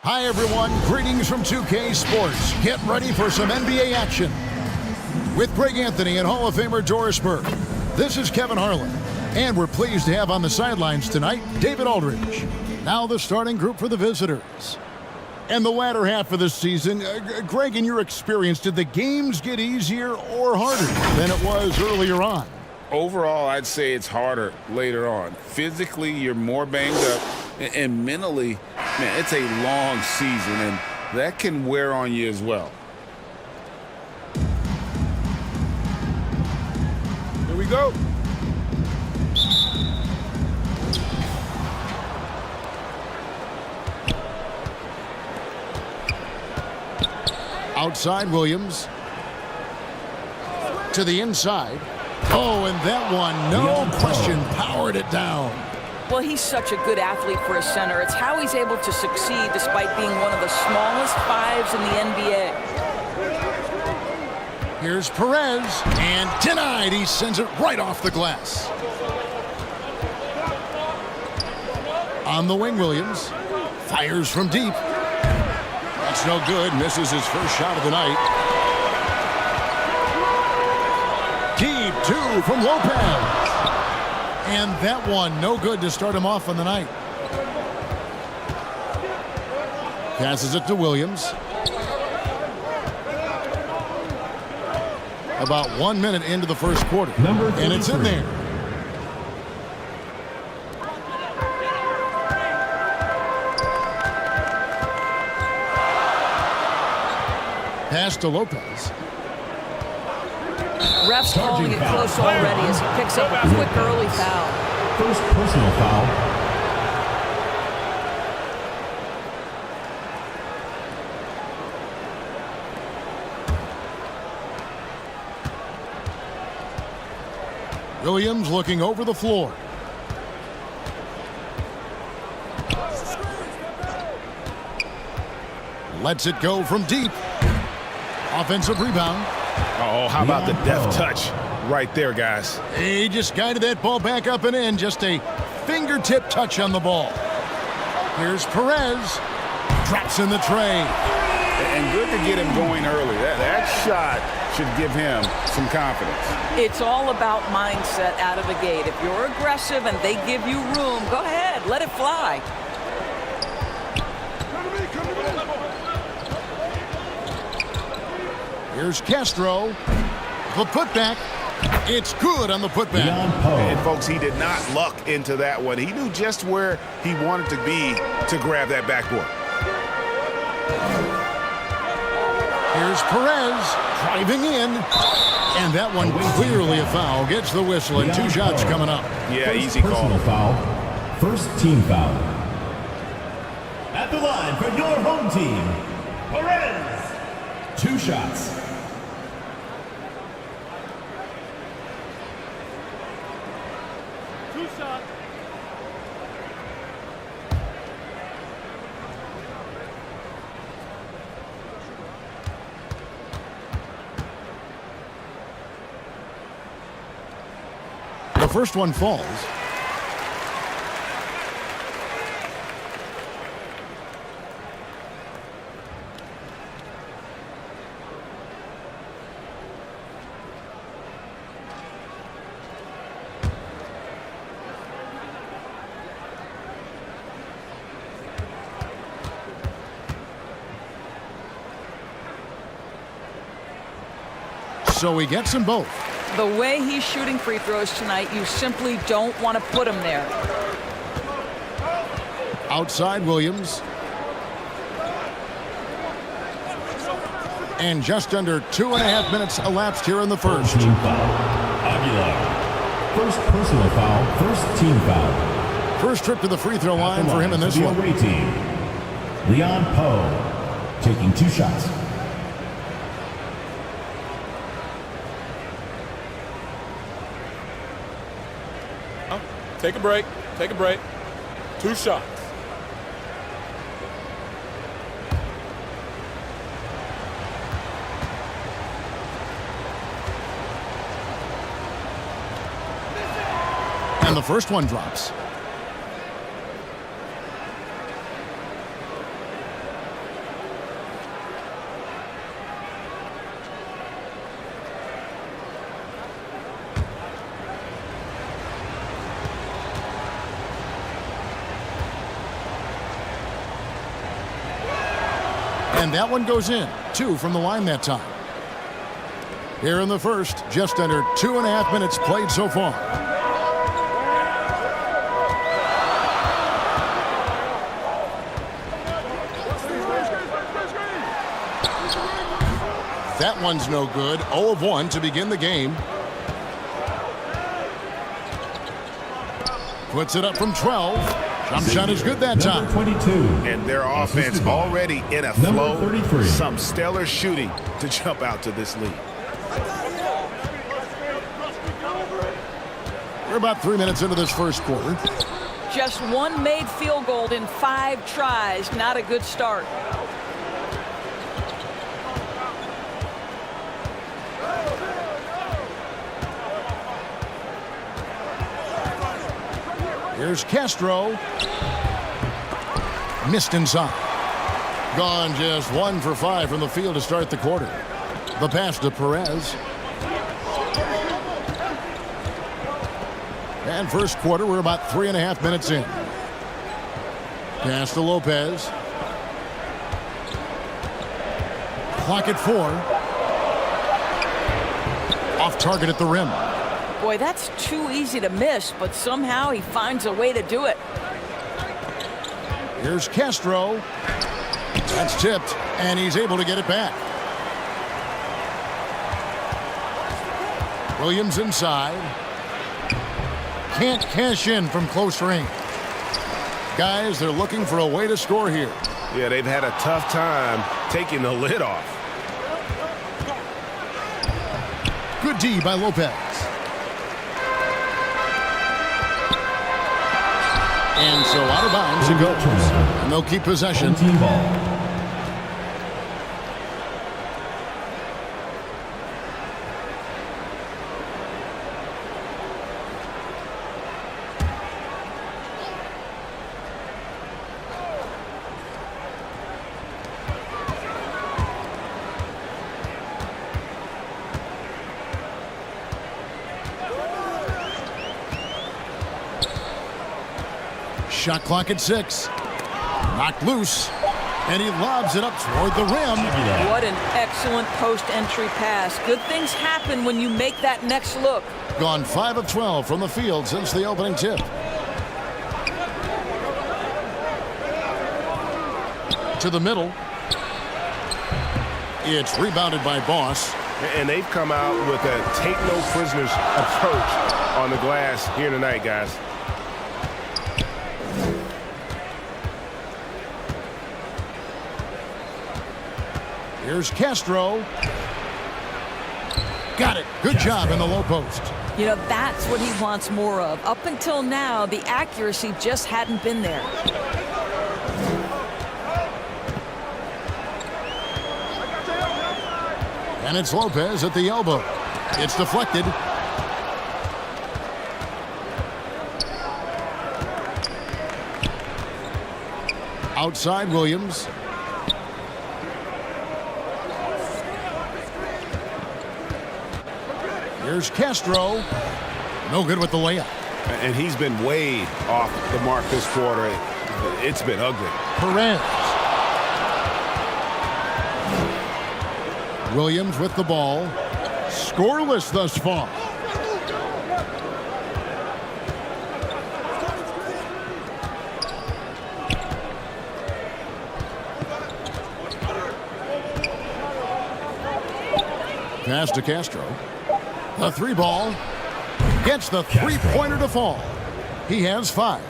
Hi, everyone. Greetings from 2K Sports. Get ready for some NBA action. With Greg Anthony and Hall of Famer Doris Burke, this is Kevin Harlan. And we're pleased to have on the sidelines tonight, David Aldridge. Now the starting group for the visitors. And the latter half of the season, Greg, in your experience, did the games get easier or harder than it was earlier on? Overall, I'd say it's harder later on. Physically, you're more banged up, and mentally, man, it's a long season, and that can wear on you as well. Here we go. Outside Williams. To the inside. Oh, and that one, no question, powered it down. Well, he's such a good athlete for a center. It's how he's able to succeed despite being one of the smallest fives in the NBA. Here's Perez, and denied. He sends it right off the glass. On the wing, Williams. Fires from deep. That's no good. Misses his first shot of the night. Deep two from Lopez. And that one, no good to start him off on the night. Passes it to Williams. About 1 minute into the first quarter. And it's in there. Pass to Lopez. Ref's calling it close already as he picks up a quick early foul. First personal foul. Williams looking over the floor. Lets it go from deep. Offensive rebound. Oh, how about the deft touch right there, guys? He just guided that ball back up and in. Just a fingertip touch on the ball. Here's Perez. Drops in the tray. And good to get him going early. That shot should give him some confidence. It's all about mindset out of the gate. If you're aggressive and they give you room, go ahead, let it fly. Here's Castro. The putback. It's good on the putback. And folks, he did not luck into that one. He knew just where he wanted to be to grab that backboard. Here's Perez driving in. And that one clearly a foul. Gets the whistle and 2 shots coming up. Yeah, First easy call. Personal foul. First team foul. At the line for your home team, Perez. 2 shots. The first one falls. So he gets them both. The way he's shooting free throws tonight, you simply don't want to put him there. Outside Williams. And just under 2.5 minutes elapsed here in the first. Team foul. Aguilar. First personal foul. First team foul. First trip to the free throw line for him in this one. Away team. Leon Poe taking 2 shots. Take a break. Take a break. 2 shots. And the first one drops. And that one goes in. 2 from the line that time. Here in the first, just under 2.5 minutes played so far. That one's no good. 0 of 1 to begin the game. Puts it up from 12. Jump shot is good that time. 22. And their offense already in a flow. Some stellar shooting to jump out to this lead. We're about 3 minutes into this first quarter. Just one made field goal in 5 tries. Not a good start. Here's Castro. Missed inside. Gone just 1 for 5 from the field to start the quarter. The pass to Perez. And first quarter, we're about 3.5 minutes in. Pass to Lopez. Clock at 4. Off target at the rim. Boy, that's too easy to miss, but somehow he finds a way to do it. Here's Castro. That's tipped, and he's able to get it back. Williams inside. Can't cash in from close range. Guys, they're looking for a way to score here. Yeah, they've had a tough time taking the lid off. Good D by Lopez. And so out of bounds it goes. And they'll keep possession. Team ball. Shot clock at 6. Knocked loose. And he lobs it up toward the rim. What an excellent post-entry pass. Good things happen when you make that next look. Gone 5 of 12 from the field since the opening tip. To the middle. It's rebounded by Boss. And they've come out with a take no prisoners approach on the glass here tonight, guys. Here's Castro. Got it. Good job in the low post. You know, that's what he wants more of. Up until now, the accuracy just hadn't been there. And it's Lopez at the elbow. It's deflected. Outside Williams. Here's Castro. No good with the layup. And he's been way off the mark this quarter. It's been ugly. Perez. Williams with the ball. Scoreless thus far. Pass to Castro. The 3-ball. Gets the 3-pointer to fall. He has 5.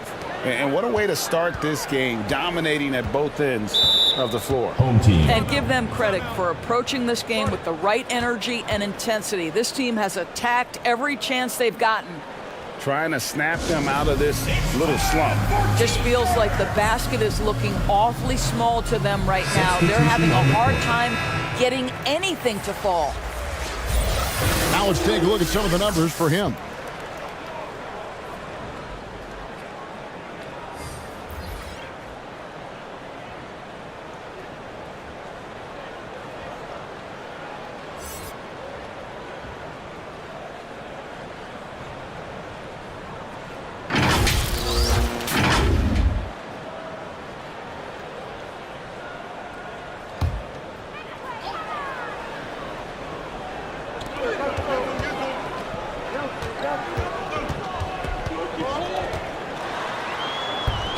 And what a way to start this game, dominating at both ends of the floor. Home team. And give them credit for approaching this game with the right energy and intensity. This team has attacked every chance they've gotten. Trying to snap them out of this little slump. Just feels like the basket is looking awfully small to them right now. They're having a hard time getting anything to fall. Now let's take a look at some of the numbers for him.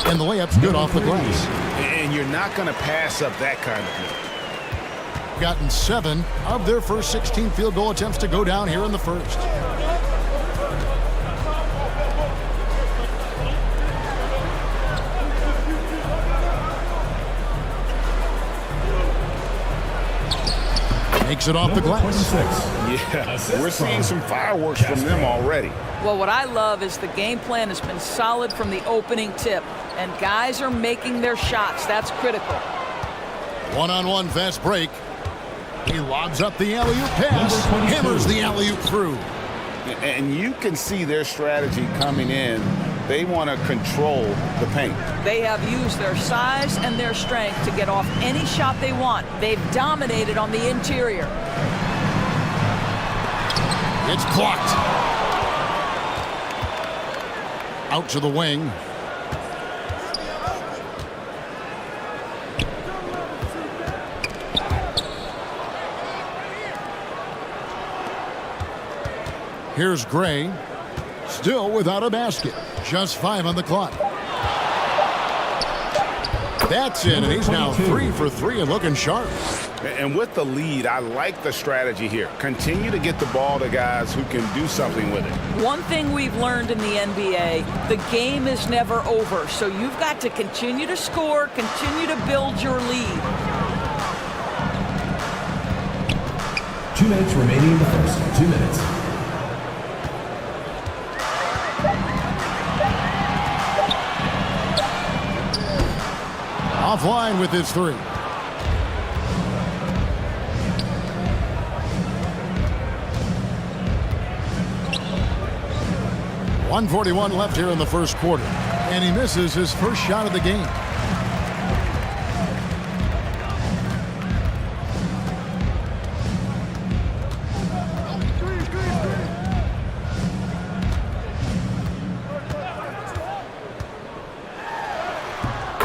And the layup's good off the glass. And you're not going to pass up that kind of look. Gotten 7 of their first 16 field goal attempts to go down here in the first. Makes it off the glass. Yeah, we're seeing some fireworks from them already. Well, what I love is the game plan has been solid from the opening tip, and guys are making their shots. That's critical. One-on-one fast break. He lobs up the alley-oop pass, hammers the alley-oop through. And you can see their strategy coming in. They want to control the paint. They have used their size and their strength to get off any shot they want. They've dominated on the interior. It's blocked. Out to the wing. Here's Gray, still without a basket. Just 5 on the clock. That's it, and he's now 3 for 3 and looking sharp. And with the lead, I like the strategy here. Continue to get the ball to guys who can do something with it. One thing we've learned in the NBA, the game is never over, so you've got to continue to score, continue to build your lead. 2 minutes remaining in the first. 2 minutes. Offline with his 3. .141 left here in the first quarter, and he misses his first shot of the game.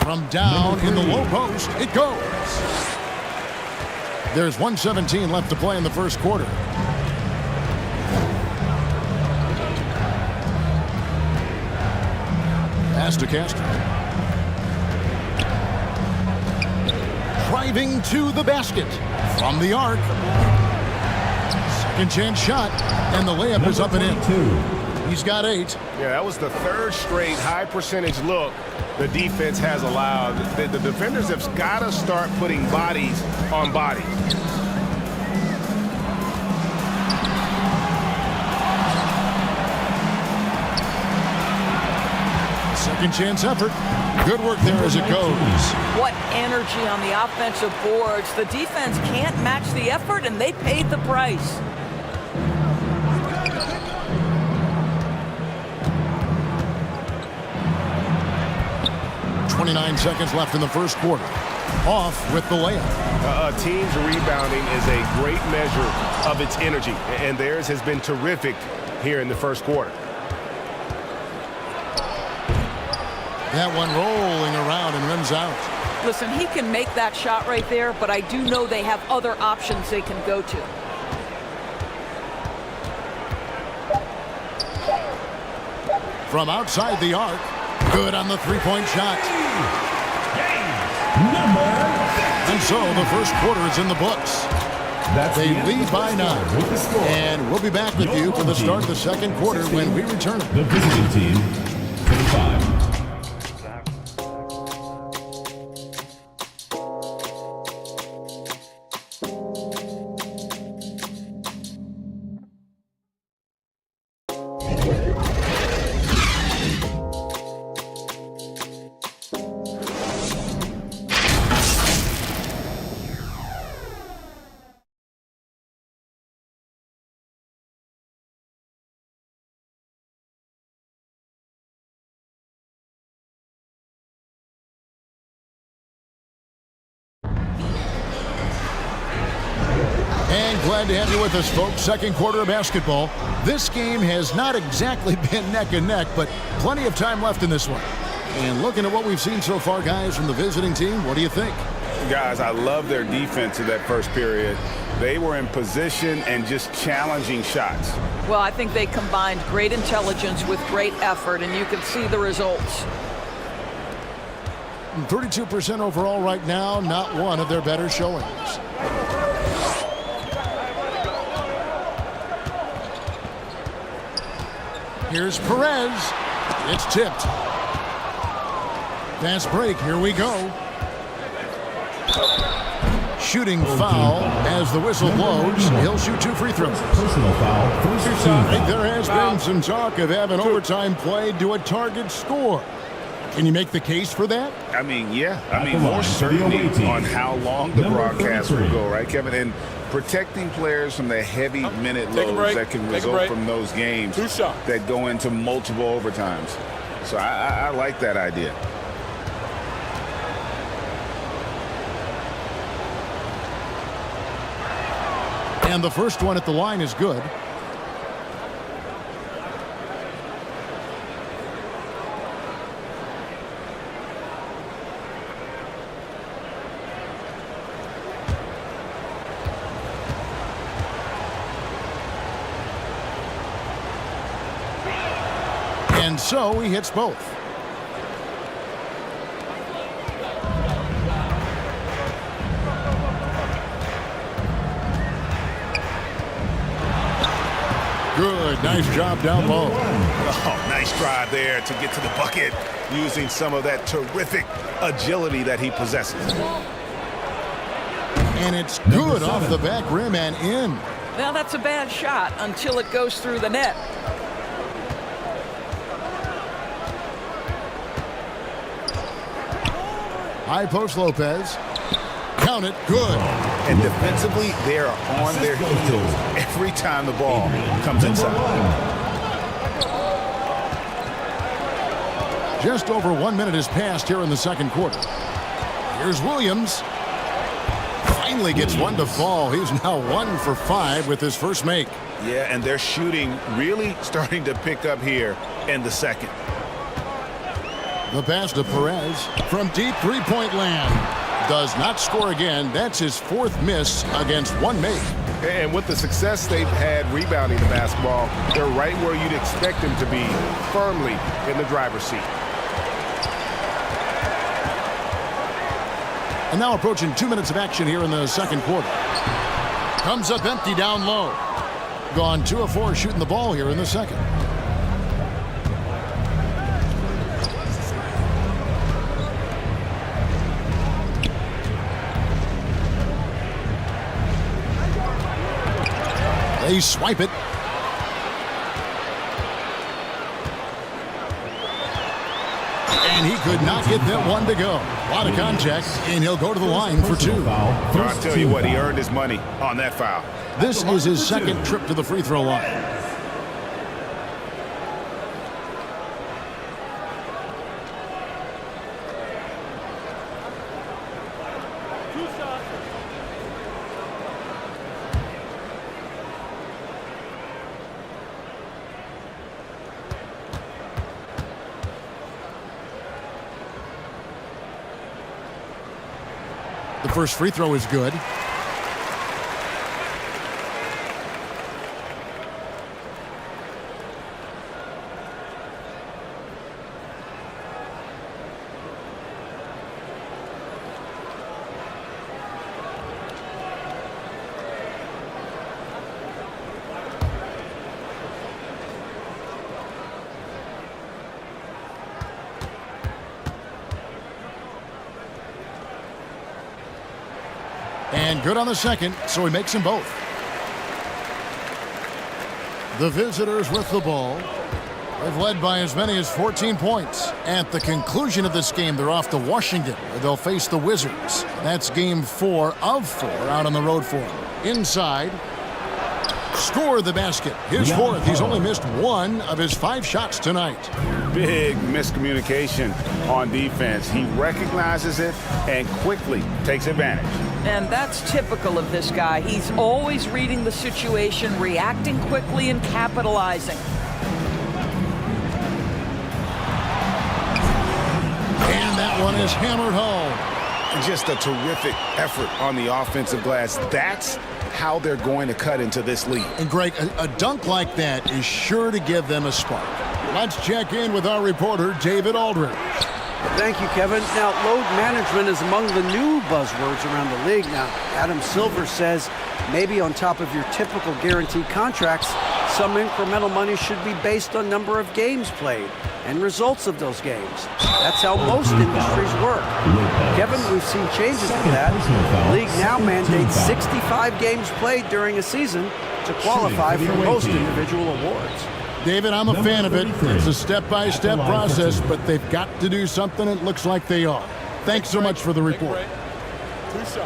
From down in the low post, it goes. There's 1:17 left to play in the first quarter. Pass to Castro. Driving to the basket from the arc. Second chance shot, and the layup is up and in. He's got 8. Yeah, that was the 3rd straight high percentage look the defense has allowed. The defenders have got to start putting bodies on bodies. Second chance effort. Good work there as it goes. What energy on the offensive boards. The defense can't match the effort, and they paid the price. .29 seconds left in the first quarter. Off with the layup. A team's rebounding is a great measure of its energy, and theirs has been terrific here in the first quarter. That one rolling around and rims out. Listen, he can make that shot right there, but I do know they have other options they can go to. From outside the arc. Good on the three-point shot. And so the first quarter is in the books. They lead by 9. And we'll be back with you for the start of the second quarter when we return. The visiting team, 25. And glad to have you with us, folks. Second quarter of basketball. This game has not exactly been neck and neck, but plenty of time left in this one. And looking at what we've seen so far, guys, from the visiting team, what do you think? Guys, I love their defense in that first period. They were in position and just challenging shots. Well, I think they combined great intelligence with great effort, and you can see the results. hitting 32% overall right now. Not one of their better showings. Here's Perez. It's tipped. Fast break. Here we go. Shooting foul as the whistle blows. He'll shoot 2 free throws. Personal foul. First team I think foul. there has been some talk of having overtime played to a target score. Can you make the case for that? I mean, yeah. I mean, more certainty on how long the broadcast will go, right, Kevin? And protecting players from the heavy minute loads that can result from those games that go into multiple overtimes. So I like that idea. And the first one at the line is good. And so he hits both. Good, nice job down low. Oh, nice drive there to get to the bucket using some of that terrific agility that he possesses. And it's good off the back rim and in. Now that's a bad shot until it goes through the net. High post Lopez. Count it, good. And defensively, they're on their heels every time the ball comes inside. Just over 1 minute has passed here in the second quarter. Here's Williams. Finally gets one to fall. He's now 1 for 5 with his first make. Yeah, and their shooting really starting to pick up here in the second. The pass to Perez from deep three-point land. Does not score again. That's his 4th miss against 1 make. And with the success they've had rebounding the basketball, they're right where you'd expect them to be, firmly in the driver's seat. And now approaching 2 minutes of action here in the second quarter. Comes up empty down low. Gone 2 of 4 shooting the ball here in the second. They swipe it. And he could not get that one to go. A lot of contact, and he'll go to the line for 2. I'll tell you what, he earned his money on that foul. This is his second trip to the free throw line. The first free throw is good. And good on the second, so he makes them both. The visitors with the ball. They've led by as many as 14 points. At the conclusion of this game, they're off to Washington, where they'll face the Wizards. That's game 4 of 4 out on the road for him. Inside. Score the basket. His 4th. He's only missed 1 of his 5 shots tonight. Big miscommunication on defense. He recognizes it and quickly takes advantage. And that's typical of this guy. He's always reading the situation, reacting quickly, and capitalizing. And that one is hammered home. Just a terrific effort on the offensive glass. That's how they're going to cut into this lead. And Greg, a dunk like that is sure to give them a spark. Let's check in with our reporter, David Aldridge. Thank you, Kevin. Now, load management is among the new buzzwords around the league. Now, Adam Silver says maybe on top of your typical guaranteed contracts, some incremental money should be based on number of games played and results of those games. That's how most industries work. Kevin, we've seen changes in that. The league now mandates 65 games played during a season to qualify for most individual awards. David, I'm a fan of it. It's a step-by-step process, but they've got to do something. It looks like they are. Thanks so much for the report. 2 shots.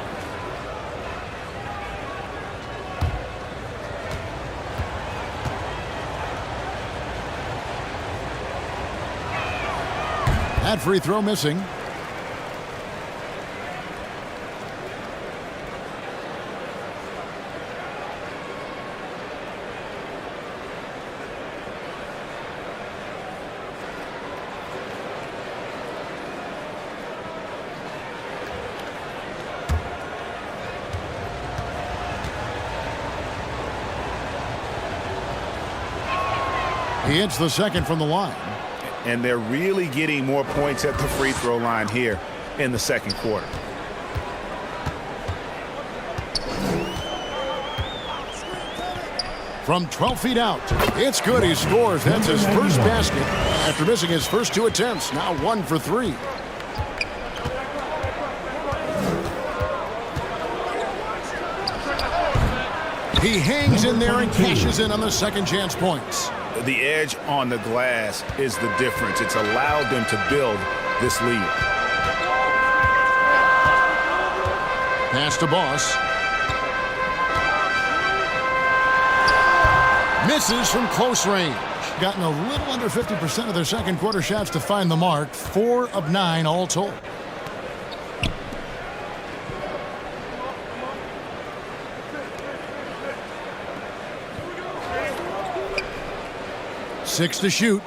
That free throw missing. He hits the second from the line. And they're really getting more points at the free throw line here in the second quarter. From 12 feet out, it's good. He scores. That's his first basket after missing his first 2 attempts. Now 1 for 3. He hangs in there and cashes in on the second chance points. The edge on the glass is the difference. It's allowed them to build this lead. Pass to Boss. Misses from close range. Gotten a little under 50% of their second quarter shots to find the mark. 4 of 9 all told. Six to shoot.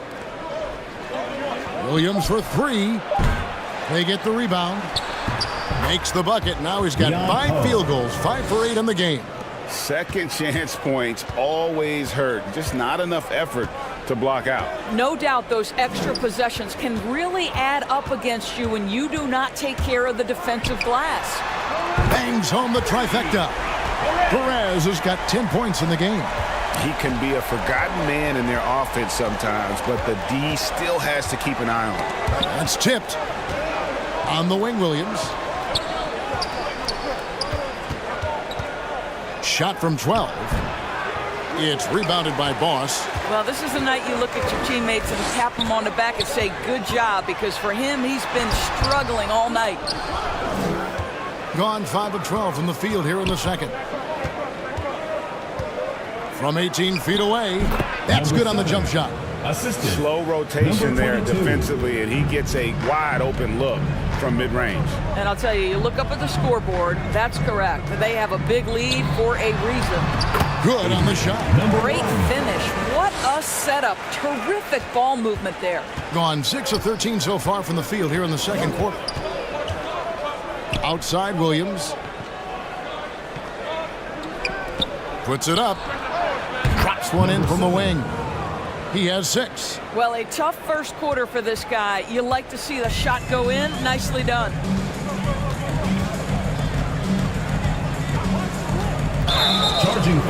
Williams for 3. They get the rebound. Makes the bucket. Now he's got 5 field goals. 5 for 8 in the game. Second chance points always hurt. Just not enough effort to block out. No doubt those extra possessions can really add up against you when you do not take care of the defensive glass. Bangs home the trifecta. Perez has got 10 points in the game. He can be a forgotten man in their offense sometimes, but the D still has to keep an eye on him. That's tipped. On the wing, Williams. Shot from 12. It's rebounded by Boss. Well, this is the night you look at your teammates and tap them on the back and say, good job, because for him, he's been struggling all night. Gone 5 of 12 from the field here in the second. From 18 feet away. That's good on the jump shot. Assistant. Slow rotation there defensively, and he gets a wide open look from mid-range. And I'll tell you, you look up at the scoreboard, that's correct. They have a big lead for a reason. Good on the shot. Great finish. What a setup. Terrific ball movement there. Gone 6 of 13 so far from the field here in the second quarter. Outside Williams. Puts it up. Drops one in from the wing. He has 6. Well, a tough first quarter for this guy. You like to see the shot go in. Nicely done.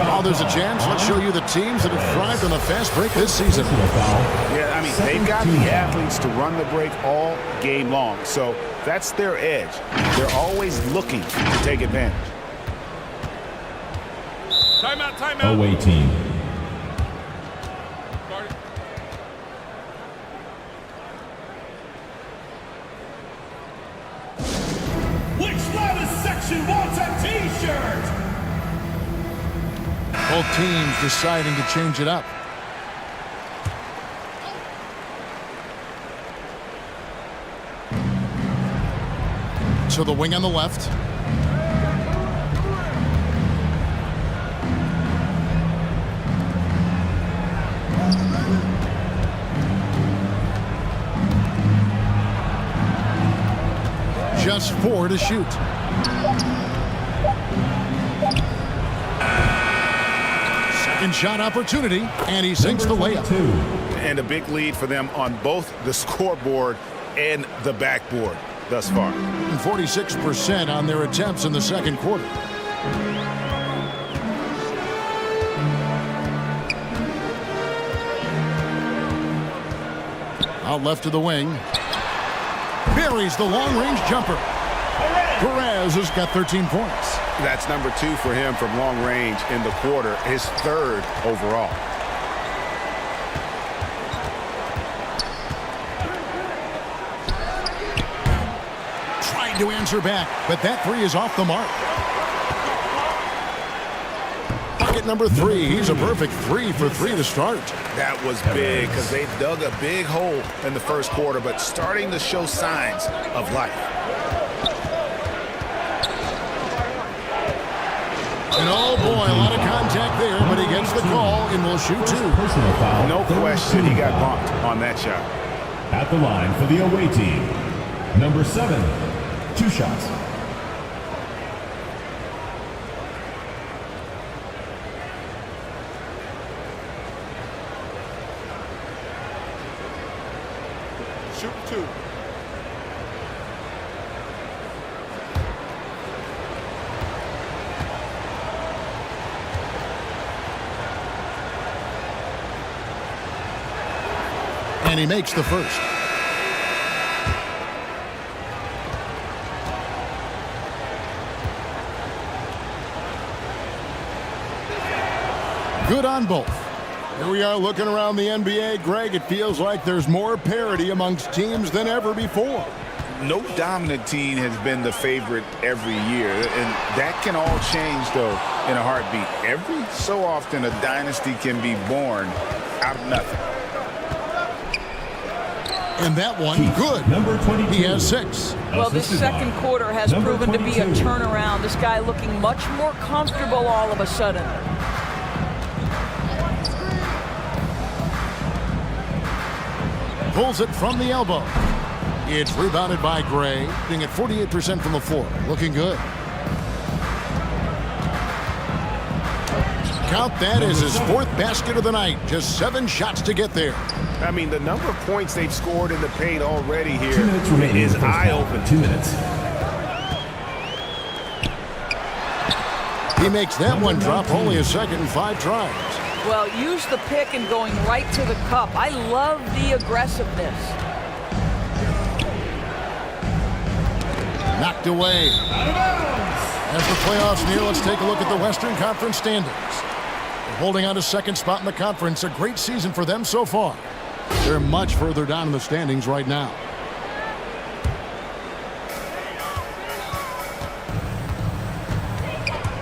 Oh, there's a chance. Let's show you the teams that have thrived on the fast break this season. Yeah, I mean, they've got the athletes to run the break all game long. So that's their edge. They're always looking to take advantage. Timeout, timeout. Away team. Which loudest section wants a t-shirt? Both teams deciding to change it up. To the wing on the left. Just 4 to shoot. Second shot opportunity, and he sinks the layup. And a big lead for them on both the scoreboard and the backboard thus far. 46% on their attempts in the second quarter. Out left to the wing. Buries the long-range jumper. Perez has got 13 points. That's number 2 for him from long range in the quarter, his 3rd overall. Trying to answer back, but that 3 is off the mark. Bucket number 3. He's a perfect 3 for 3 to start. That was big because they dug a big hole in the first quarter, but starting to show signs of life. And oh boy, a lot of contact there, but he gets the call and will shoot 2. No question he got bumped on that shot. At the line for the away team, number 7, 2 shots. Shoot 2. And he makes the first. Good on both. Here we are looking around the NBA. Greg, it feels like there's more parity amongst teams than ever before. No dominant team has been the favorite every year, and that can all change, though, in a heartbeat. Every so often, a dynasty can be born out of nothing. And that one, good. Number 22. He has 6. Well, this second quarter has proven to be a turnaround. This guy looking much more comfortable all of a sudden. Pulls it from the elbow. It's rebounded by Gray, being at 48% from the floor. Looking good. Count that as his 4th basket of the night. Just 7 shots to get there. I mean, the number of points they've scored in the paint already here 2 minutes remaining is eye-opening. 2 minutes. He makes that one drop only a second in 5 tries. Well, use the pick and going right to the cup. I love the aggressiveness. Knocked away. As the playoffs near, let's take a look at the Western Conference standings. They're holding on to 2nd spot in the conference. A great season for them so far. They're much further down in the standings right now.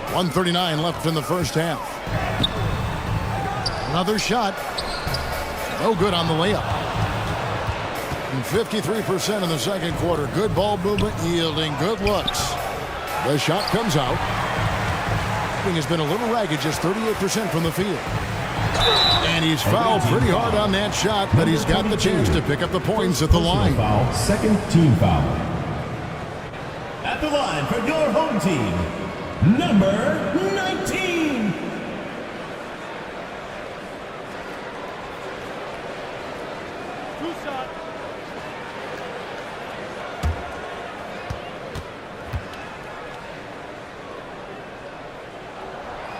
.139 left in the first half. Another shot. No good on the layup. And 53% in the second quarter. Good ball movement, yielding good looks. The shot comes out. He has been a little ragged, just 38% from the field. And he's fouled pretty hard on that shot, but he's got the chance to pick up the points at the line. Foul, 2nd team foul. At the line for your home team, number 19.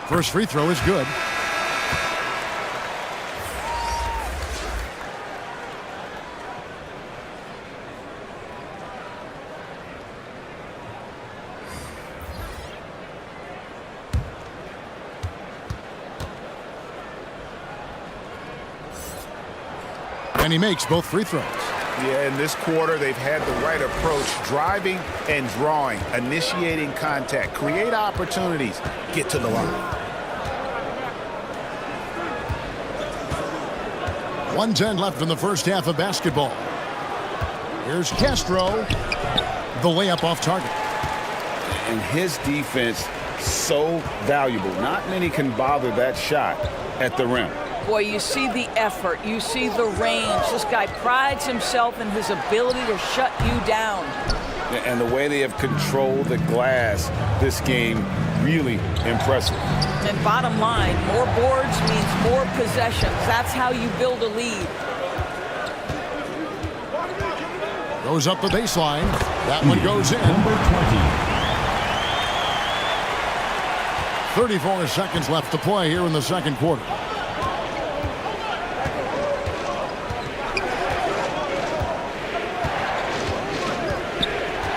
First free throw is good. And he makes both free throws. Yeah, in this quarter, they've had the right approach, driving and drawing, initiating contact, create opportunities, get to the line. 1:10 left in the first half of basketball. Here's Castro. The layup off target. And his defense, so valuable. Not many can bother that shot at the rim. Boy, you see the effort. You see the range. This guy prides himself in his ability to shut you down. And the way they have controlled the glass this game, really impressive. And bottom line, more boards means more possessions. That's how you build a lead. Goes up the baseline. That one goes in. Number 20. 34 seconds left to play here in the second quarter.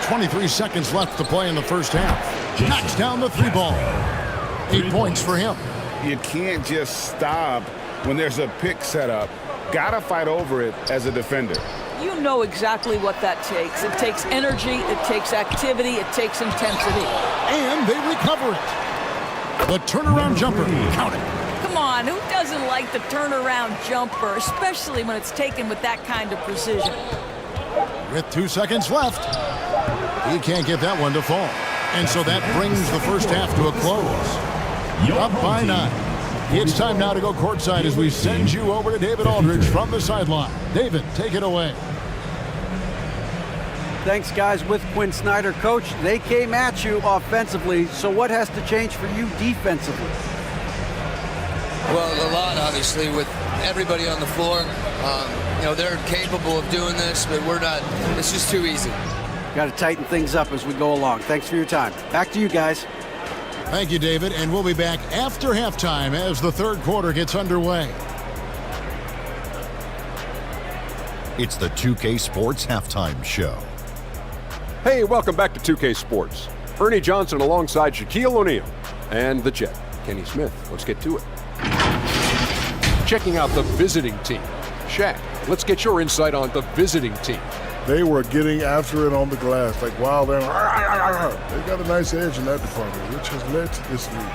.23 seconds left to play in the first half. Knocks down the three ball. 8 points for him. You can't just stop when there's a pick set up. Gotta fight over it as a defender. You know exactly what that takes. It takes energy, it takes activity, it takes intensity. And they recover it. The turnaround jumper. Count it. Come on, who doesn't like the turnaround jumper, especially when it's taken with that kind of precision? With 2 seconds left, he can't get that one to fall. And so that brings the first half to a close. Up by 9. It's time now to go courtside as we send you over to David Aldridge from the sideline. David, take it away. Thanks, guys. With Quinn Snyder, Coach, they came at you offensively. So what has to change for you defensively? Well, a lot, obviously, with everybody on the floor. They're capable of doing this, but we're not. It's just too easy. Got to tighten things up as we go along. Thanks for your time. Back to you guys. Thank you, David, and we'll be back after halftime as the third quarter gets underway. It's the 2K Sports Halftime Show. Hey, welcome back to 2K Sports. Ernie Johnson alongside Shaquille O'Neal and the Jet, Kenny Smith. Let's get to it. Checking out the visiting team. Shaq, let's get your insight on the visiting team. They were getting after it on the glass, like wild and they got a nice edge in that department, which has led to this lead.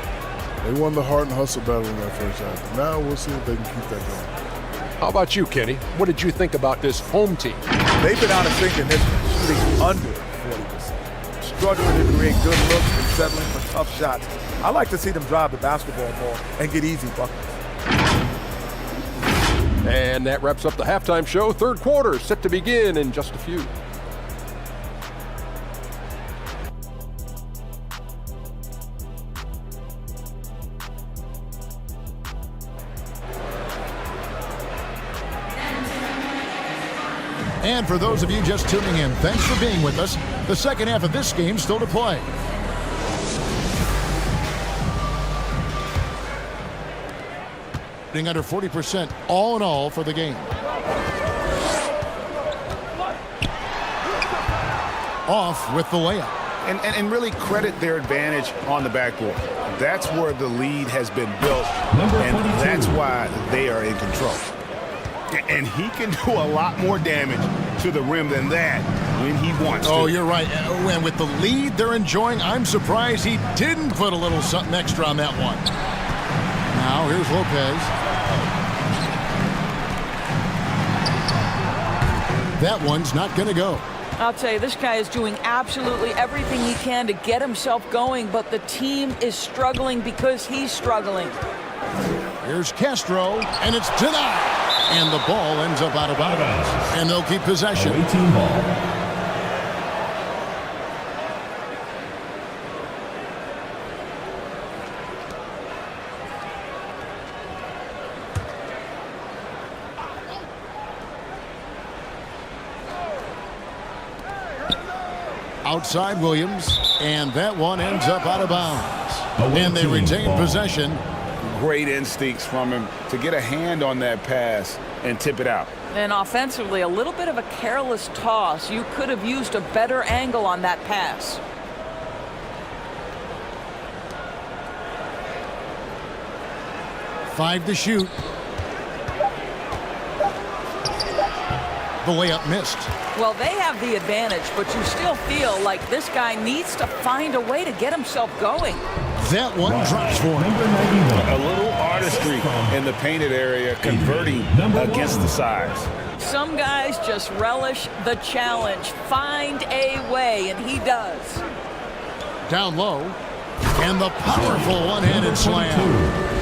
They won the heart and hustle battle in that first half. Now we'll see if they can keep that going. How about you, Kenny? What did you think about this home team? They've been out of sync in this one, shooting under 40%. Struggling to create good looks and settling for tough shots. I like to see them drive the basketball more and get easy buckets. And that wraps up the halftime show. Third quarter set to begin in just a few. And for those of you just tuning in, thanks for being with us. The second half of this game still to play. Under 40% all in all for the game. Off with the layup. And really credit their advantage on the backboard. That's where the lead has been built, and that's why they are in control. And he can do a lot more damage to the rim than that when he wants to. Oh, you're right. And with the lead they're enjoying, I'm surprised he didn't put a little something extra on that one. Now here's Lopez. That one's not going to go. I'll tell you, this guy is doing absolutely everything he can to get himself going, but the team is struggling because he's struggling. Here's Castro, and it's denied. And the ball ends up out of bounds. And they'll keep possession. 18 ball. Outside Williams, and that one ends up out of bounds. And they retain possession. Great instincts from him to get a hand on that pass and tip it out. And offensively, a little bit of a careless toss. You could have used a better angle on that pass. Five to shoot. The layup missed. Well, they have the advantage, but you still feel like this guy needs to find a way to get himself going. That one drops for him. A little artistry in the painted area, converting against the size. Some guys just relish the challenge. Find a way, and he does. Down low, and the powerful one-handed slam.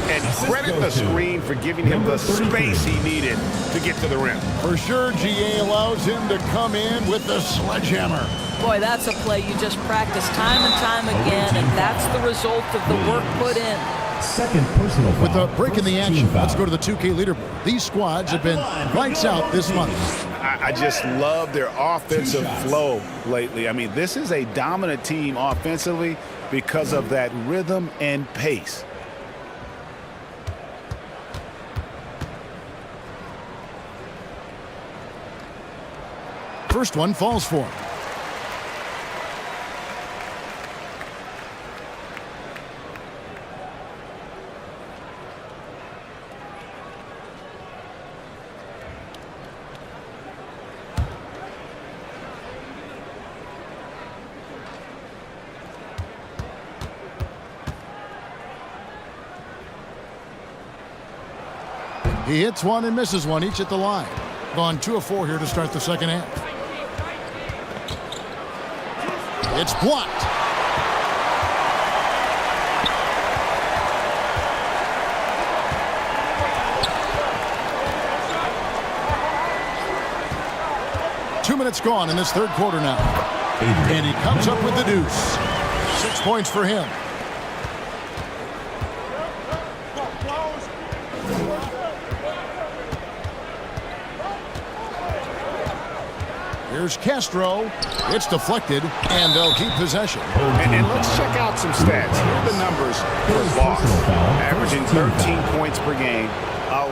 And credit the screen for giving him the space he needed to get to the rim. For sure, GA allows him to come in with the sledgehammer. Boy, that's a play you just practice time and time again, and that's the result of the work put in. Second personal foul. With a break in the action, let's go to the 2K leaderboard. These squads have been lights out this month. I just love their offensive flow lately. I mean, this is a dominant team offensively because of that rhythm and pace. First one falls for him. He hits one and misses one, each at the line. Gone 2 of 4 here to start the second half. It's blocked. Two minutes gone in this third quarter now. And he comes up with the deuce. 6 points for him. Here's Castro. It's deflected, and they'll keep possession. And let's check out some stats. Here are the numbers for Boss. Averaging 13 points per game,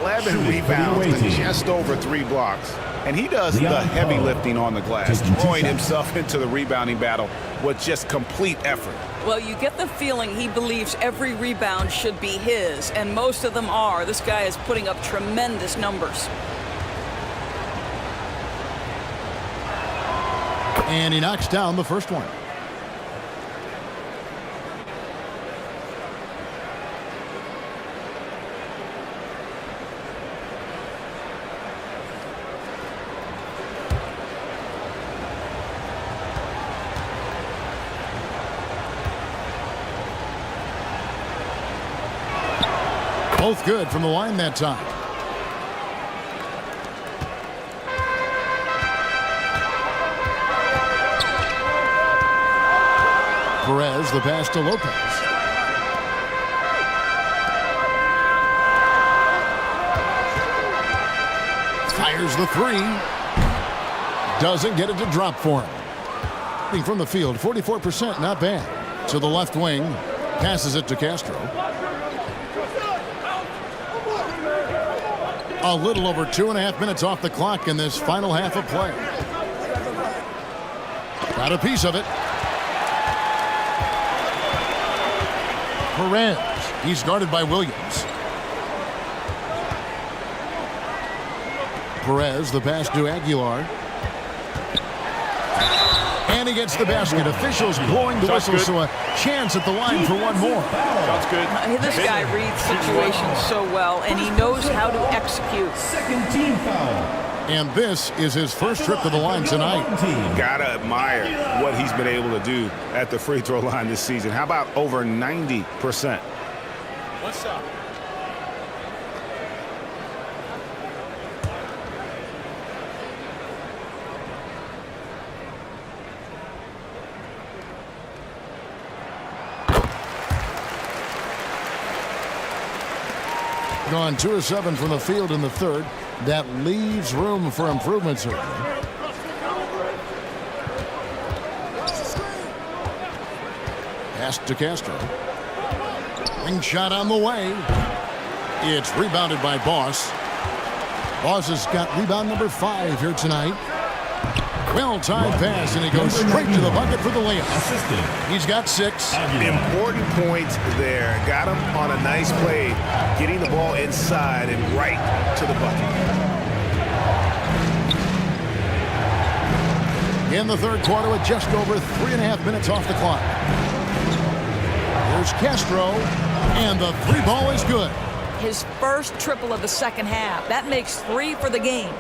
11 rebounds, and just over 3 blocks. And he does the heavy lifting on the glass, throwing himself into the rebounding battle with just complete effort. Well, you get the feeling he believes every rebound should be his, and most of them are. This guy is putting up tremendous numbers. And he knocks down the first one. Both good from the line that time. Perez, the pass to Lopez. Fires the three. Doesn't get it to drop for him. From the field, 44%, not bad. To the left wing, passes it to Castro. A little over 2.5 minutes off the clock in this final half of play. Got a piece of it. Perez. He's guarded by Williams. Perez, the pass to Aguilar. And he gets the basket. Officials blowing the whistle, so a chance at the line for one more. That's good. This guy reads situations so well, and he knows how to execute. Second team foul. And this is his first trip to the line tonight. Gotta admire what he's been able to do at the free throw line this season. How about over 90%? What's up? Gone 2 of 7 from the field in the third. That leaves room for improvement, certainly. Pass to Castro. Ring shot on the way. It's rebounded by Boss. Boss has got rebound number 5 here tonight. Well-timed pass, and he goes straight to the bucket for the layup. He's got 6. Important point there. Got him on a nice play, getting the ball inside and right to the bucket. In the third quarter with just over 3.5 minutes off the clock. Here's Castro, and the 3 ball is good. His first triple of the second half. That makes 3 for the game.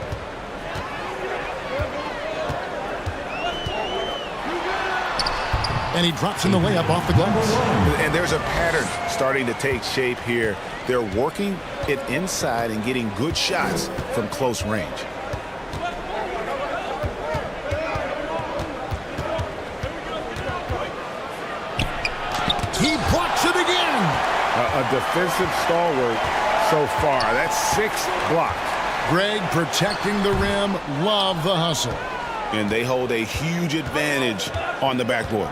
And he drops in the layup off the glass. And there's a pattern starting to take shape here. They're working it inside and getting good shots from close range. He blocks it again. A defensive stalwart so far. That's 6 blocks. Greg protecting the rim. Love the hustle. And they hold a huge advantage on the backboard.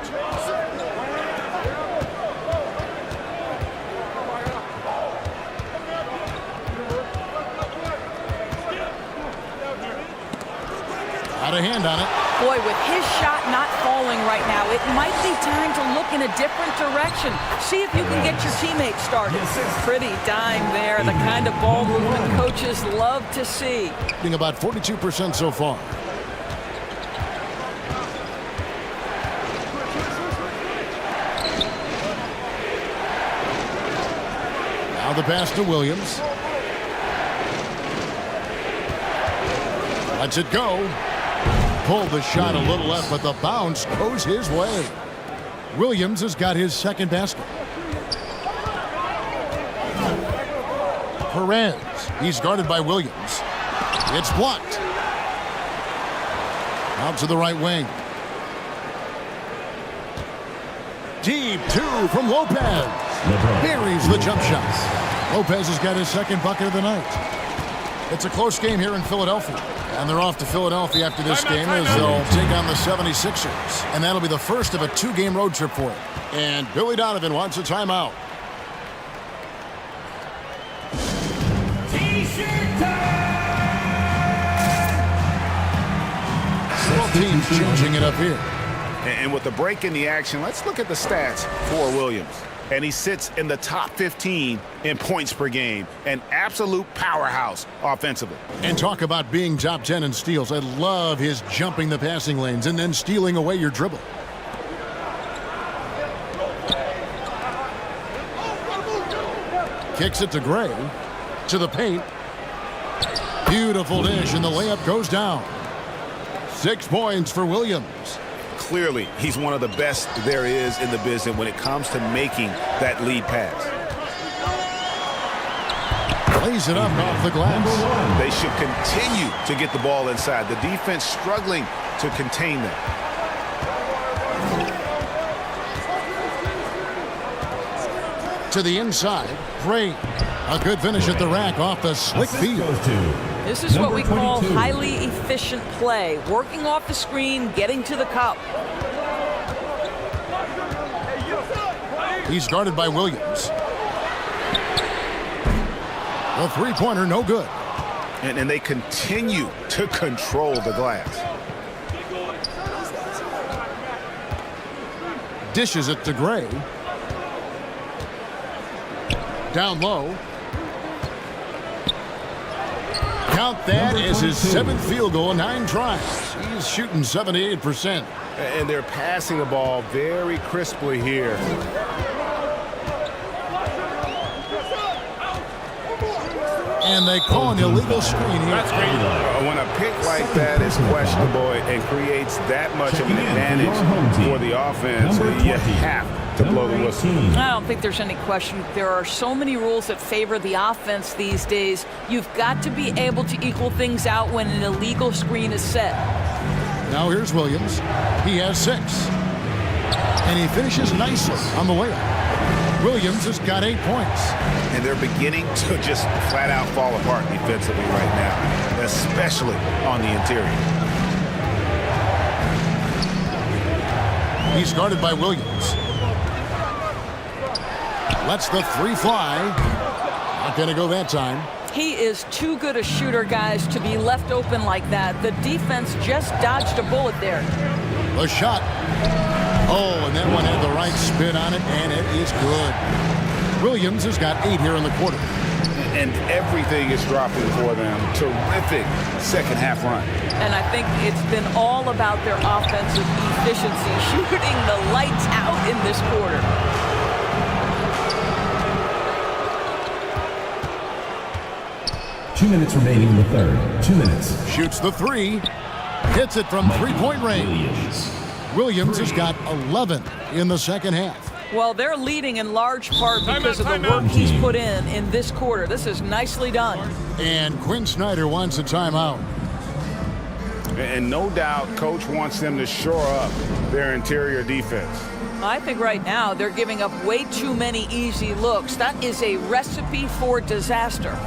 Out of hand on it. Boy, with his shot not falling right now, it might be time to look in a different direction. See if you can get your teammates started. Pretty dime there, the kind of ball movement coaches love to see. Being about 42% so far. Now the pass to Williams. Lets it go. Pulled the shot a little left, but the bounce goes his way. Williams has got his second basket. Perez. He's guarded by Williams. It's blocked. Out to the right wing. Deep two from Lopez. Buries the jump shot. Lopez has got his second bucket of the night. It's a close game here in Philadelphia. And they're off to Philadelphia after this game as they'll take on the 76ers. And that'll be the first of a two-game road trip for it. And Billy Donovan wants a timeout. Both teams changing it up here. And with the break in the action, let's look at the stats for Williams. And he sits in the top 15 in points per game. An absolute powerhouse offensively. And talk about being top 10 in steals. I love his jumping the passing lanes and then stealing away your dribble. Kicks it to Gray. To the paint. Beautiful dish, and the layup goes down. 6 points for Williams. Clearly, he's one of the best there is in the business when it comes to making that lead pass. Plays it up off the glass. They should continue to get the ball inside. The defense struggling to contain them. To the inside. Gray. A good finish at the rack off the slick feed. This is what we call highly efficient play. Working off the screen, getting to the cup. He's guarded by Williams. The three-pointer, no good. And they continue to control the glass. Dishes it to Gray. Down low. Count that as his 7th field goal in 9 tries. He's shooting 78%. And they're passing the ball very crisply here. And they call an illegal screen here. That's great. When a pick like that is questionable and creates that much of an advantage for the offense, you have to blow the whistle. I don't think there's any question. There are so many rules that favor the offense these days. You've got to be able to equal things out when an illegal screen is set. Now here's Williams. He has 6. And he finishes nicely on the layup. Williams has got 8 points. And they're beginning to just flat out fall apart defensively right now, especially on the interior. He's guarded by Williams. Lets the 3 fly. Not going to go that time. He is too good a shooter, guys, to be left open like that. The defense just dodged a bullet there. The shot. Oh, and that one had the right spin on it, and it is good. Williams has got 8 here in the quarter. And everything is dropping for them. Terrific second half run. And I think it's been all about their offensive efficiency, shooting the lights out in this quarter. Two minutes remaining in the third. 2 minutes. Shoots the 3. Hits it from three-point range. Williams has got 11 in the second half. Well, they're leading in large part because of the work he's put in this quarter. This is nicely done. And Quinn Snyder wants a timeout. And no doubt, Coach wants them to shore up their interior defense. I think right now they're giving up way too many easy looks. That is a recipe for disaster.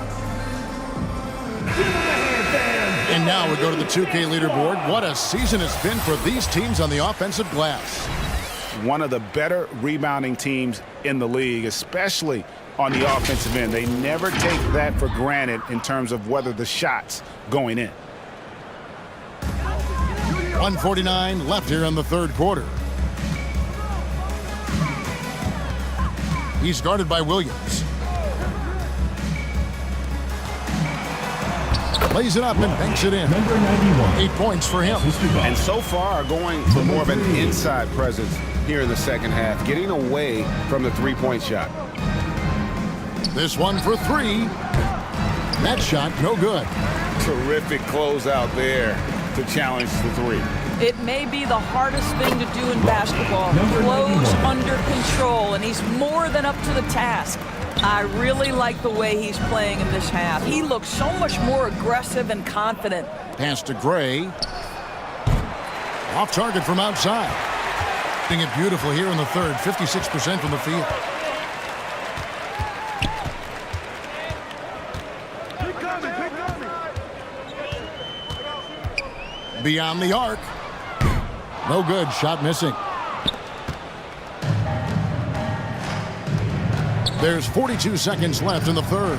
And now we go to the 2K leaderboard. What a season it's been for these teams on the offensive glass. One of the better rebounding teams in the league, especially on the offensive end. They never take that for granted in terms of whether the shot's going in. 1:49 left here in the third quarter. He's guarded by Williams. Lays it up and banks it in. Number 91. 8 points for him. And so far, going to more of an inside presence here in the second half, getting away from the three-point shot. This one for three. That shot, no good. Terrific closeout there to challenge the three. It may be the hardest thing to do in basketball. Close under control, and he's more than up to the task. I really like the way he's playing in this half. He looks so much more aggressive and confident. Pass to Gray. Off target from outside. Doing it beautiful here in the third. 56% from the field. Beyond the arc. No good. Shot missing. There's 42 seconds left in the third.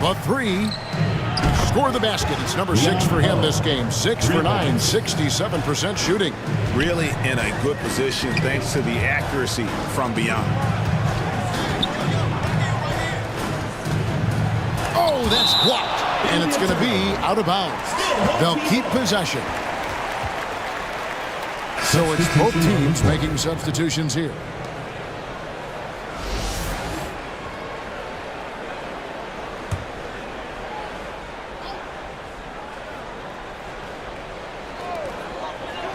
The three. Score the basket. It's number 6 for him this game. 6 for 9. 67% shooting. Really in a good position thanks to the accuracy from beyond. Oh, that's blocked. And it's going to be out of bounds. They'll keep possession. So it's both teams making substitutions here.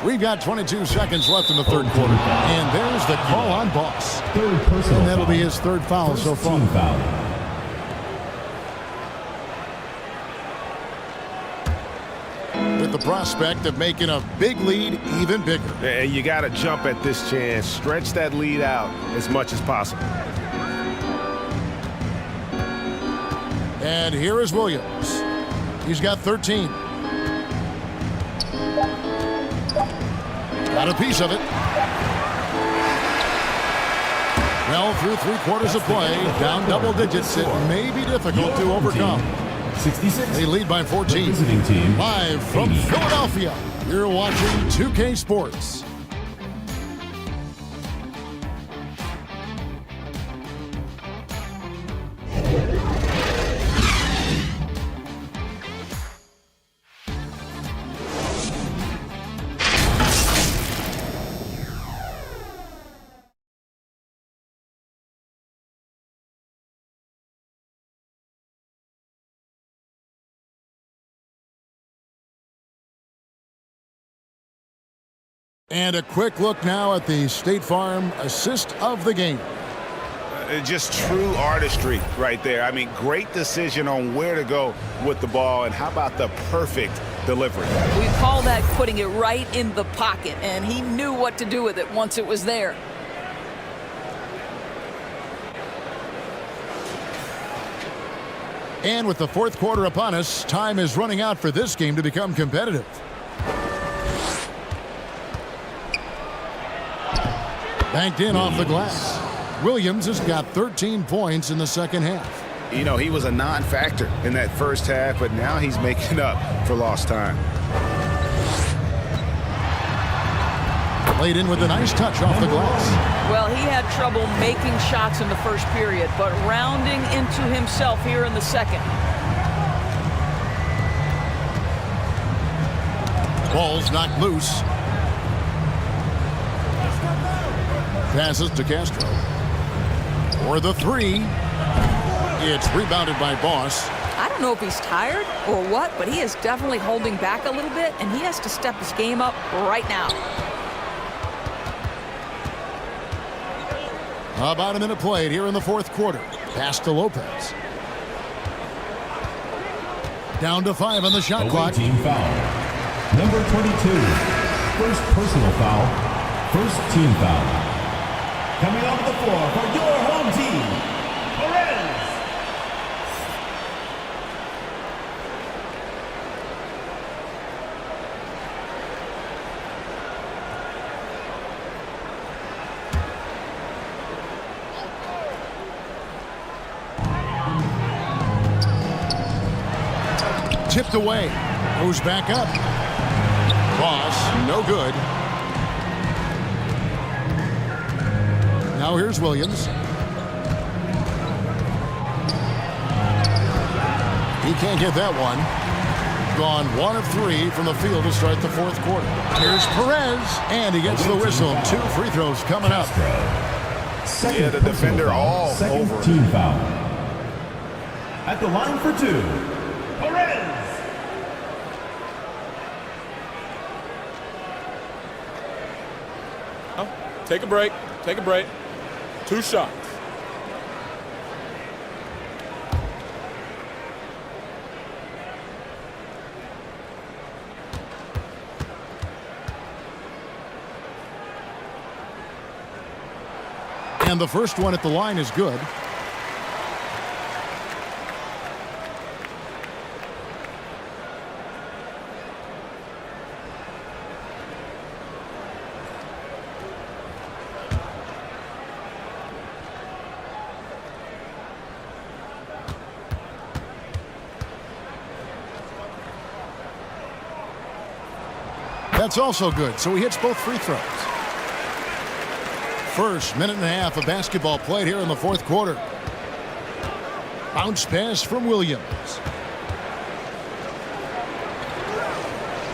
We've got 22 seconds left in the third quarter. And there's the call on Boss. And that'll be his third foul so far. With the prospect of making a big lead even bigger. And you got to jump at this chance. Stretch that lead out as much as possible. And here is Williams. He's got 13. Got a piece of it. Well, through 3/4 of play, down double digits, it may be difficult to overcome. 66. They lead by 14. Live from Philadelphia, you're watching 2K Sports. And a quick look now at the State Farm assist of the game. Just true artistry right there. I mean, great decision on where to go with the ball, and how about the perfect delivery? We call that putting it right in the pocket, and he knew what to do with it once it was there. And with the fourth quarter upon us, time is running out for this game to become competitive. Banked in off the glass. Williams has got 13 points in the second half. You know, he was a non-factor in that first half, but now he's making up for lost time. Played in with a nice touch off the glass. Well, he had trouble making shots in the first period, but rounding into himself here in the second. Ball's knocked loose. Passes to Castro. For the three. It's rebounded by Boss. I don't know if he's tired or what, but he is definitely holding back a little bit, and he has to step his game up right now. About a minute played here in the fourth quarter. Pass to Lopez. Down to 5 on the shot clock. Team foul. Number 22. First personal foul. First team foul. Coming off the floor for your home team, Tipped away. Goes back up. Cross. No good. Now here's Williams. He can't get that one. Gone 1 of 3 from the field to start the fourth quarter. Here's Perez, and he gets the whistle. 2 free throws coming up. Yeah, the defender all over. Team foul. At the line for 2, Perez. Take a break. Take a break. 2 shots. And the first one at the line is good. That's also good, so he hits both free throws. First minute and a half of basketball played here in the fourth quarter. Bounce pass from Williams.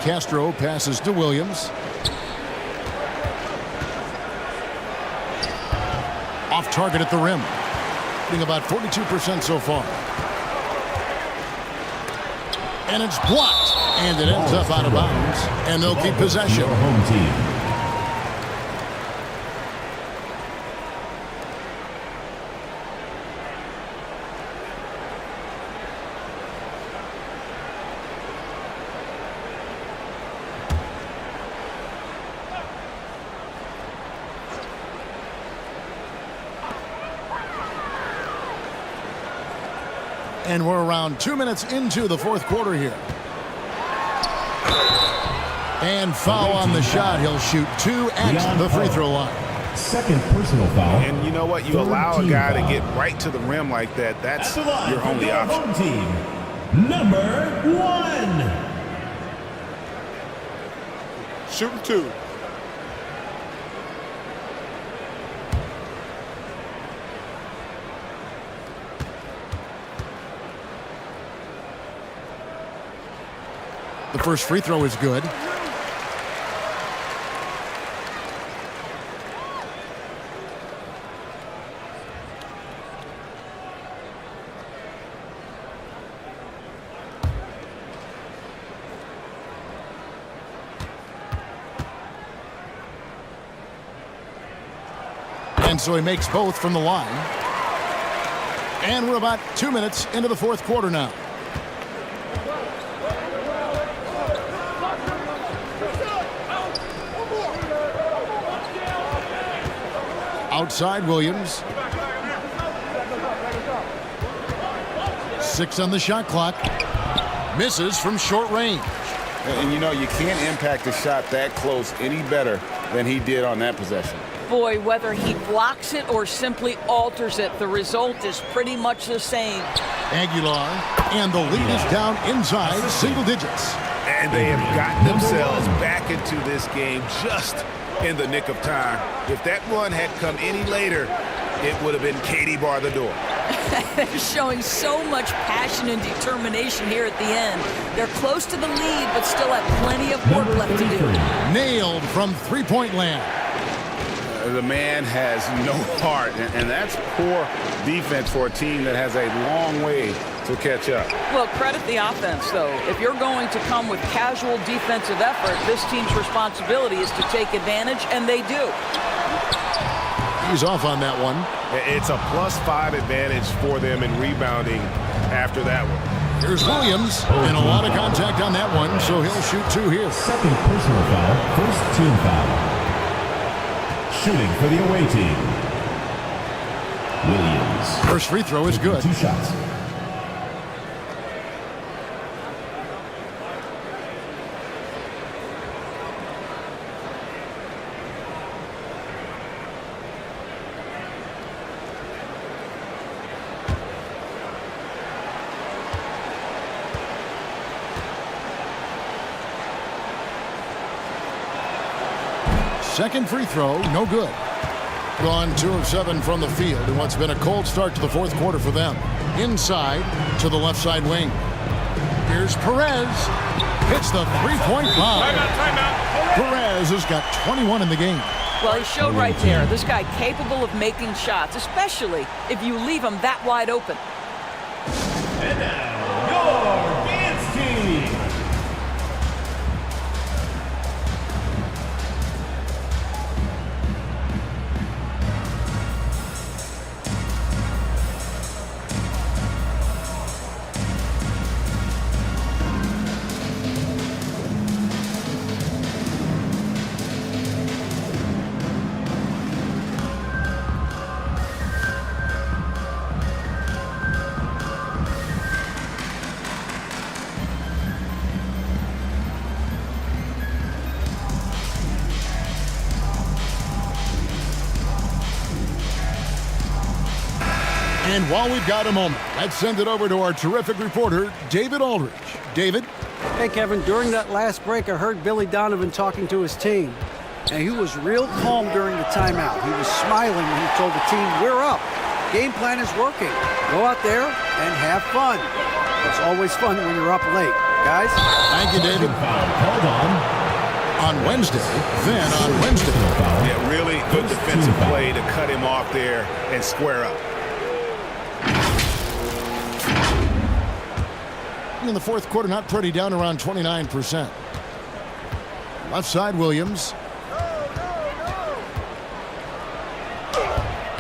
Castro passes to Williams. Off target at the rim. Hitting about 42% so far. And it's blocked. And it ends up out of bounds. And they'll keep possession. Home team. And we're around 2 minutes into the fourth quarter here. And foul on the shot. He'll shoot 2 at the free throw line. Second personal foul. And you know what? You allow a guy to get right to the rim like that. That's your only option. Home team. Number 1. Shooting 2. The first free throw is good. And so he makes both from the line. And we're about 2 minutes into the fourth quarter now. Outside Williams. 6 on the shot clock. Misses from short range. And you know, you can't impact a shot that close any better than he did on that possession. Boy, whether he blocks it or simply alters it, the result is pretty much the same. Aguilar, and the lead is down inside single digits. And they have gotten themselves back into this game just in the nick of time. If that run had come any later, it would have been Katie bar the door. They're showing so much passion and determination here at the end. They're close to the lead, but still have plenty of work left to do. Nailed from three-point land. The man has no heart, and that's poor defense for a team that has a long way to catch up. Well, credit the offense, though. If you're going to come with casual defensive effort, this team's responsibility is to take advantage, and they do. He's off on that one. It's a +5 advantage for them in rebounding after that one. Here's Williams, and a lot of contact on that one, so he'll shoot 2 here. Second personal foul, first team foul. Shooting for the away team. Williams. First free throw is good. 2 shots. Second free throw, no good. Gone 2 of 7 from the field in what's been a cold start to the fourth quarter for them. Inside to the left side wing. Here's Perez. Hits the three-point bomb. Timeout. Perez has got 21 in the game. Well, he showed right there. This guy capable of making shots, especially if you leave him that wide open. And now, your dance team. And while we've got a moment, let's send it over to our terrific reporter, David Aldridge. David? Hey, Kevin, during that last break, I heard Billy Donovan talking to his team. And he was real calm during the timeout. He was smiling when he told the team, we're up. Game plan is working. Go out there and have fun. It's always fun when you're up late. Guys? Thank you, David. Hold on Wednesday. Then on Wednesday. Yeah, really good defensive play to cut him off there and square up. In the fourth quarter, not pretty, down around 29%. Left side, Williams.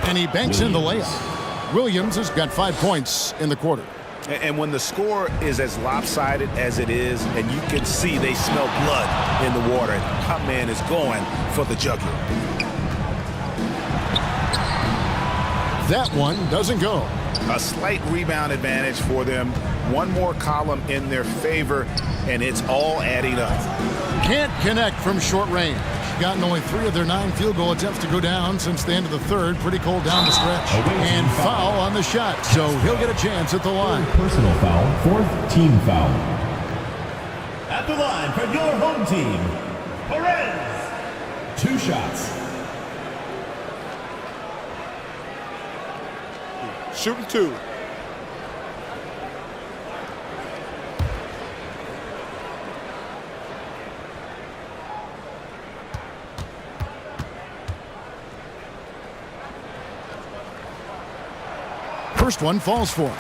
And he banks in the layup. Williams has got 5 points in the quarter. And when the score is as lopsided as it is, and you can see they smell blood in the water, top man is going for the jugular. That one doesn't go. A slight rebound advantage for them. One more column in their favor, and it's all adding up. Can't connect from short range. Gotten only 3 of their 9 field goal attempts to go down since the end of the third. Pretty cold down the stretch. And foul on the shot, so he'll get a chance at the line. Personal foul, 4th team foul. At the line for your home team, Perez. 2 shots. Shooting 2. First one falls for him.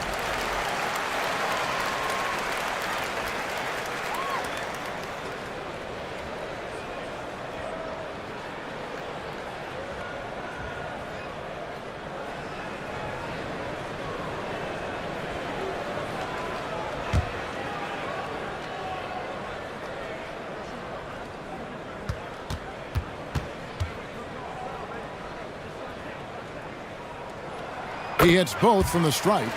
He hits both from the stripe.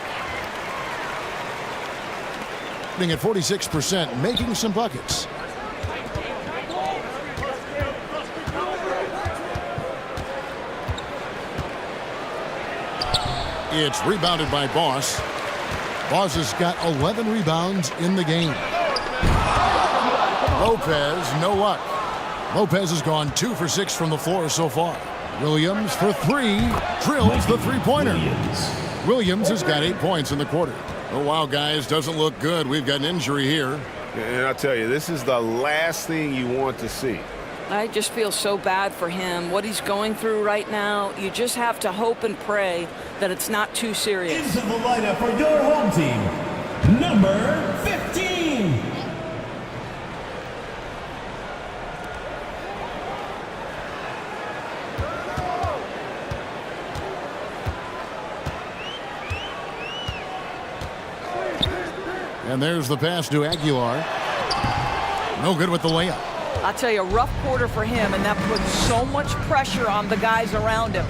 At 46%, making some buckets. It's rebounded by Boss. Boss has got 11 rebounds in the game. Lopez, no luck. Lopez has gone 2 for 6 from the floor so far. Williams for 3, drills the three-pointer. Williams has got 8 points in the quarter. Oh, wow, guys, doesn't look good. We've got an injury here. And I'll tell you, this is the last thing you want to see. I just feel so bad for him. What he's going through right now, you just have to hope and pray that it's not too serious. Into the lineup for your home team, number 15. And there's the pass to Aguilar. No good with the layup. I'll tell you, a rough quarter for him, and that puts so much pressure on the guys around him.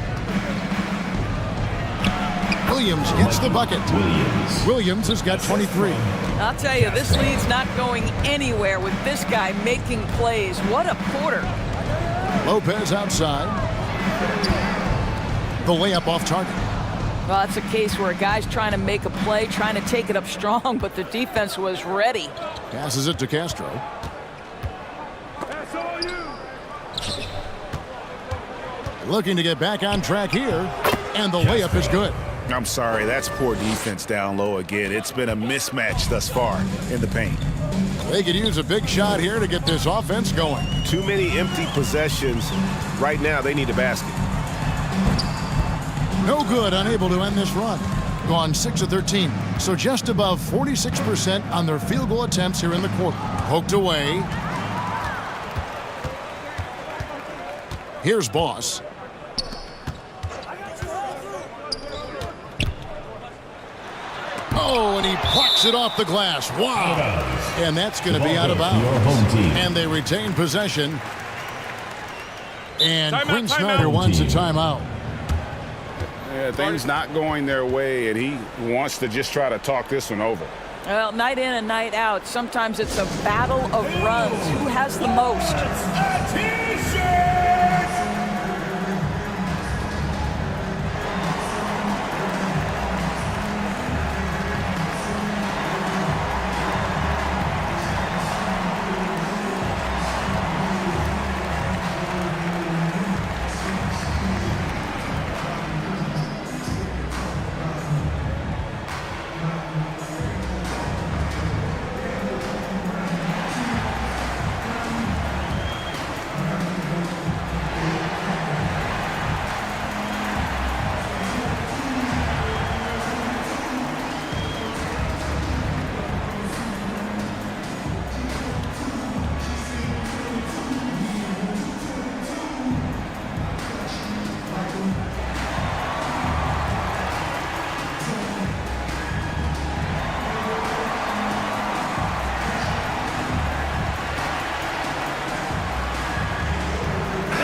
Williams gets the bucket. Williams has got 23. I'll tell you, this lead's not going anywhere with this guy making plays. What a quarter. Lopez outside. The layup off target. Well, that's a case where a guy's trying to make a play, trying to take it up strong, but the defense was ready. Passes it to Castro. Looking to get back on track here, and the layup is good. I'm sorry, that's poor defense down low again. It's been a mismatch thus far in the paint. They could use a big shot here to get this offense going. Too many empty possessions. Right now, they need a basket. No good, unable to end this run. Gone 6 of 13, so just above 46% on their field goal attempts here in the quarter. Poked away. Here's Boss. Oh, and he plucks it off the glass. Wow. And that's going to be out of bounds. And they retain possession. And Quinn Snyder wants a timeout. Yeah, things not going their way, and he wants to just try to talk this one over. Well, night in and night out, sometimes it's a battle of runs. Who has the most?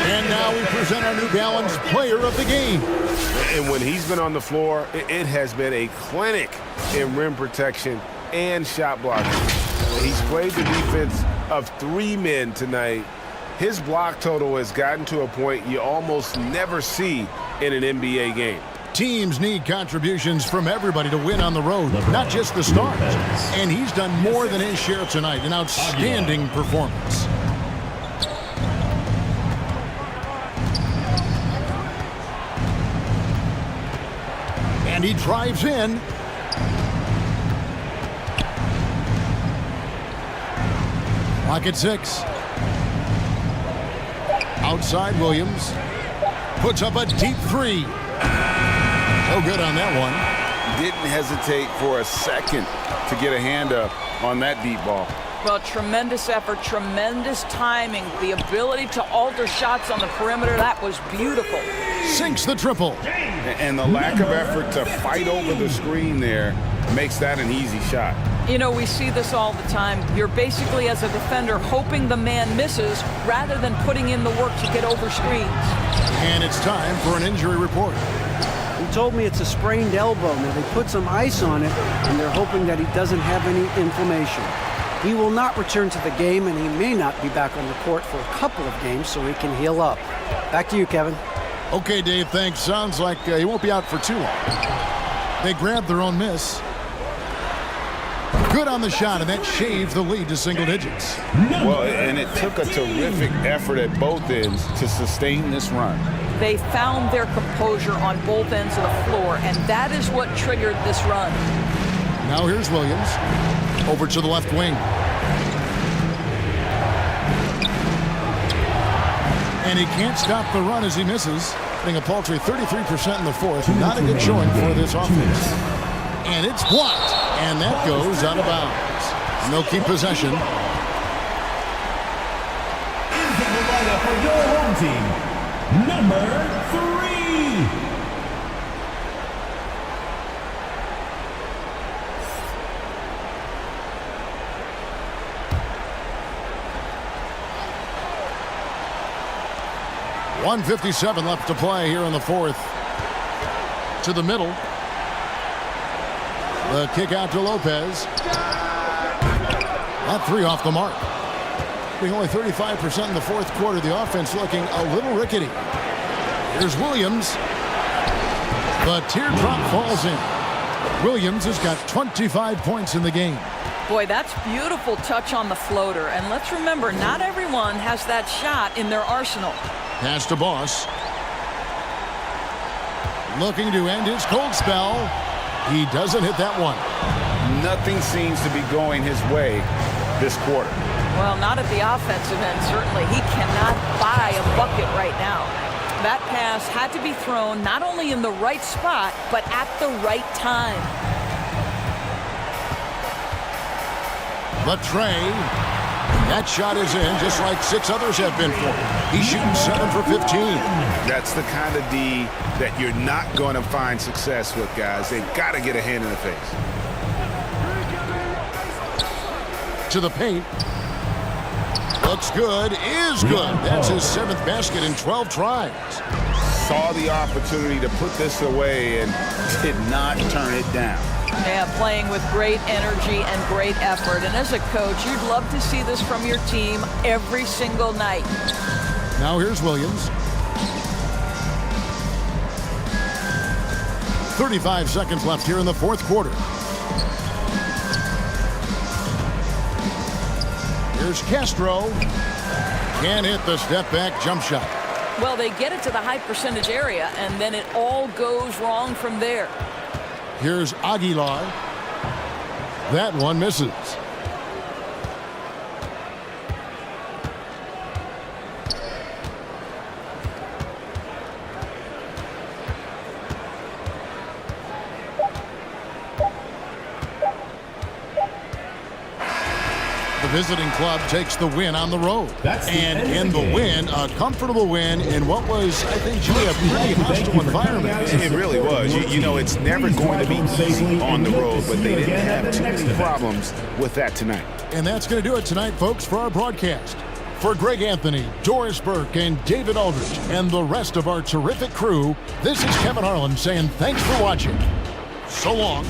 And now we present our New Balance player of the game. And when he's been on the floor, it has been a clinic in rim protection and shot blocking. He's played the defense of 3 men tonight. His block total has gotten to a point you almost never see in an NBA game. Teams need contributions from everybody to win on the road, not just the stars. And he's done more than his share tonight. An outstanding performance. And he drives in. Clock at 6. Outside Williams. Puts up a deep 3. No good on that one. Didn't hesitate for a second to get a hand up on that deep ball. Well, tremendous effort, tremendous timing, the ability to alter shots on the perimeter. That was beautiful. Sinks the triple. And the lack of effort to fight over the screen there makes that an easy shot. You know, we see this all the time. You're basically, as a defender, hoping the man misses rather than putting in the work to get over screens. And it's time for an injury report. He told me it's a sprained elbow. Now, they put some ice on it, and they're hoping that he doesn't have any inflammation. He will not return to the game, and he may not be back on the court for a couple of games so he can heal up. Back to you, Kevin. Okay, Dave, thanks. Sounds like he won't be out for too long. They grabbed their own miss. Good on the shot, and that shaves the lead to single digits. Well, and it took a terrific effort at both ends to sustain this run. They found their composure on both ends of the floor, and that is what triggered this run. Now here's Williams. Over to the left wing. And he can't stop the run as he misses. Hitting a paltry 33% in the fourth. Not a good showing for this offense. And it's blocked. And that goes out of bounds. And they'll keep possession. Into the lineup for your home team, number 3. .157 left to play here in the fourth. To the middle. The kick out to Lopez. That 3 off the mark. Being only 35% in the fourth quarter, the offense looking a little rickety. Here's Williams. The teardrop falls in. Williams has got 25 points in the game. Boy, that's beautiful touch on the floater. And let's remember, not everyone has that shot in their arsenal. Pass to Boss. Looking to end his cold spell. He doesn't hit that one. Nothing seems to be going his way this quarter. Well, not at the offensive end, certainly. He cannot buy a bucket right now. That pass had to be thrown not only in the right spot, but at the right time. The tray. That shot is in, just like 6 others have been for him. He's shooting 7 for 15. That's the kind of D that you're not going to find success with, guys. They've got to get a hand in the face. To the paint. Looks good, is good. That's his 7th basket in 12 tries. Saw the opportunity to put this away and did not turn it down. Yeah, playing with great energy and great effort. And as a coach, you'd love to see this from your team every single night. Now here's Williams. 35 seconds left here in the 4th quarter. Here's Castro. Can't hit the step-back jump shot. Well, they get it to the high percentage area, and then it all goes wrong from there. Here's Aguilar. That one misses. The visiting club takes the win on the road. And in the win, a comfortable win in what was, I think, Julie, a pretty hostile environment. It really was. You know, it's never going to be easy on the road, but they didn't have too many problems with that tonight. And that's going to do it tonight, folks, for our broadcast. For Greg Anthony, Doris Burke, and David Aldridge, and the rest of our terrific crew, this is Kevin Harlan saying thanks for watching. So long.